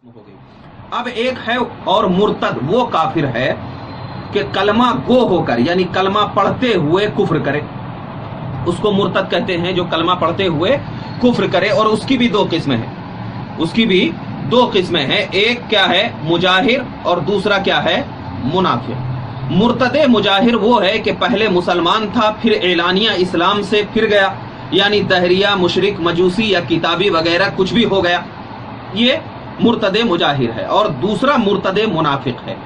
हो गई। अब एक है और मुर्तद, वो काफिर है कि कलमा गो होकर यानी कलमा पढ़ते हुए कुफ्र करे, उसको मुर्तद कहते हैं जो कलमा पढ़ते हुए कुफ्र करे। और उसकी भी दो किस्में हैं, उसकी भी दो किस्में हैं। एक क्या है मुजाहिर और दूसरा क्या है मुनाफिक। मुर्तद मुजाहिर वो है कि पहले मुसलमान था, फिर एलानिया इस्लाम से फिर गया, यानी दहरिया मुशरिक मजूसी या किताबी वगैरह कुछ भी हो गया, ये मुर्तद मुजाहिर है। और दूसरा मुर्तद मुनाफिक है,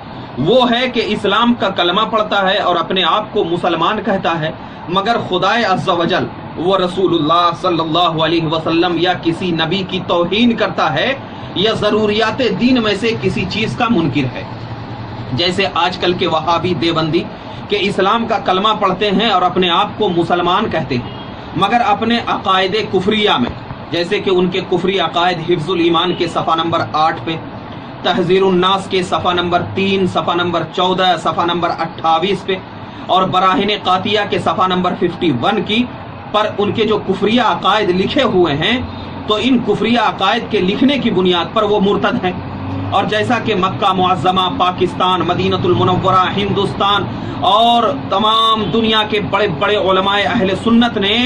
वो है कि इस्लाम का कलमा पढ़ता है और अपने आप को मुसलमान कहता है, मगर खुदाए अज़्ज़ा वजल वो रसूलुल्लाह सल्लल्लाहु अलैहि वसल्लम या किसी नबी की तौहीन करता है या जरूरियात दीन में से किसी चीज का मुनकिर है। जैसे आजकल के वहाबी देवबंदी के इस्लाम का कलमा पढ़ते हैं और अपने आप को मुसलमान कहते हैं, मगर अपने अकायदे कुफरिया में, जैसे कि उनके कुफरी अकायद हिफ्जुल ईमान के सफ़ा नंबर 8 पे, तहज़ीरुन नास के सफ़ा नंबर 3, सफ़ा नंबर 14, सफ़ा नंबर 28 पे और बराहिन कातिया के सफ़ा नंबर 51 की पर उनके जो कुफरिया अकायद लिखे हुए हैं, तो इन कुफरिया अकायद के लिखने की बुनियाद पर वो मुर्तद हैं। और जैसा कि मक्का मुअज़्ज़मा, पाकिस्तान, मदीनतुल मुनव्वरा, हिंदुस्तान और तमाम दुनिया के बड़े बड़े उलमाए अहले सुन्नत ने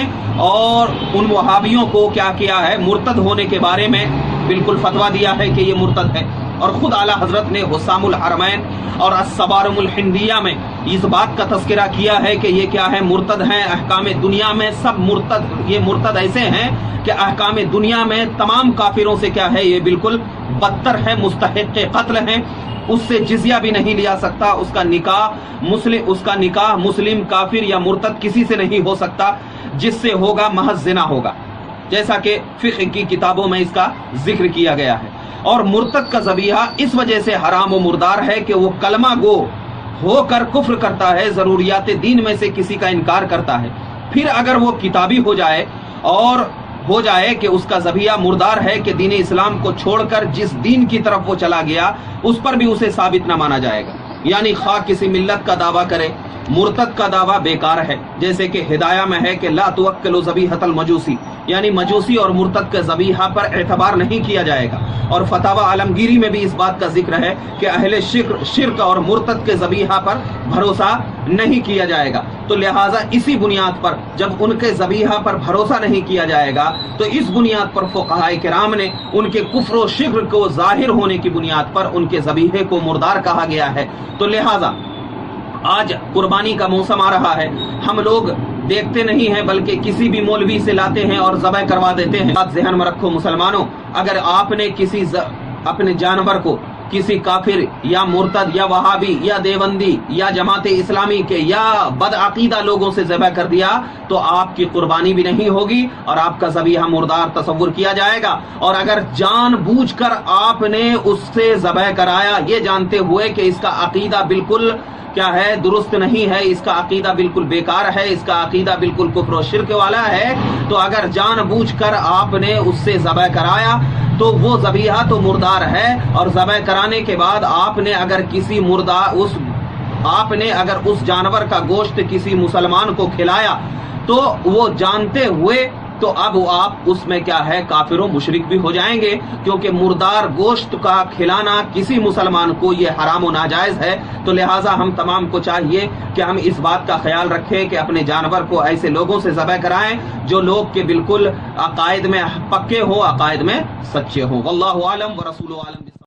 और उन वहाबियों को क्या किया है, मुर्तद होने के बारे में बिल्कुल फतवा दिया है कि ये मुर्तद है। और खुद आला हजरत ने हुस्सामुल हरमैन और अस्सबारुल हिंदिया में इस बात का तस्करा किया है कि ये क्या है, मुर्तद हैं। अहकाम दुनिया में सब मुर्तद, ये मुर्तद ऐसे हैं कि अहकाम दुनिया में तमाम काफिरों से क्या है, ये बिल्कुल बदतर है, मुस्तहिक़ कत्ल हैं, उससे जिज़िया भी नहीं लिया सकता, उसका निकाह मुस्लिम काफिर या मुर्तद किसी से नहीं हो सकता, जिससे होगा महज ज़िना होगा, जैसा कि फ़िक़्ह की किताबों में इसका जिक्र किया गया है। और मुर्तद का ज़बीहा इस वजह से हराम व मुर्दार है कि वो कलमा गो होकर कुफ्र करता है, ज़रूरियात दीन में से किसी का इनकार करता है। फिर अगर वो किताबी हो जाए और हो जाए कि उसका ज़बीहा मुर्दार है कि दीन इस्लाम को छोड़कर जिस दीन की तरफ वो चला गया, उस पर भी उसे साबित न माना जाएगा। यानी खा किसी मिल्लत का दावा करे, मुर्तद का दावा बेकार है। जैसे कि हिदाया में है कि ला तुवक्किलु ज़बीहतल मजूसी, यानी मजूसी और मुर्तद के ज़बीहा पर एतबार नहीं किया जाएगा। और फतावा आलमगीरी में भी इस बात का जिक्र है कि अहले शिर्क और मुर्तद के ज़बीहा पर भरोसा नहीं किया जाएगा। तो लिहाजा इसी बुनियाद पर जब उनके ज़बीहा पर भरोसा नहीं किया जाएगा, तो इस बुनियाद पर फुक़हाए किराम ने उनके कुफ्र और शिर्क को ज़ाहिर होने की बुनियाद पर उनके ज़बीहे को मुर्दार कहा गया है। तो लिहाजा आज कुर्बानी का मौसम आ रहा है, हम लोग देखते नहीं हैं बल्कि किसी भी मौलवी से लाते हैं और ज़बह करवा देते हैं। बात ज़हन में रखो मुसलमानों, अगर आपने अपने जानवर को किसी काफिर या मुर्तद या वहाबी या देवबंदी या जमात इस्लामी के या बदअकीदा लोगों से ज़बह कर दिया, तो आपकी कुर्बानी भी नहीं होगी और आपका ज़बीहा मुर्दार तस्वुर किया जाएगा। और अगर जानबूझकर आपने उससे ज़बह कराया, ये जानते हुए कि इसका अकीदा बिल्कुल क्या है, दुरुस्त नहीं है, इसका अकीदा बिल्कुल बेकार है, इसका अकीदा बिल्कुल कुफ्र और शिर्क वाला है, तो अगर जानबूझकर आपने उससे ज़बह कराया तो वो ज़बीहा तो मुर्दार है। और ज़बह कराने के बाद आपने अगर अगर उस जानवर का गोश्त किसी मुसलमान को खिलाया, तो वो जानते हुए तो अब आप उसमें क्या है, काफिरों मुशरिक भी हो जाएंगे, क्योंकि मुर्दार गोश्त का खिलाना किसी मुसलमान को ये हराम और नाजायज है। तो लिहाजा हम तमाम को चाहिए कि हम इस बात का ख्याल रखें कि अपने जानवर को ऐसे लोगों से ज़बह कराएं जो लोग के बिल्कुल अकायद में पक्के हो, अकायद में सच्चे हो। वल्लाहु आलम व रसूलु आलम।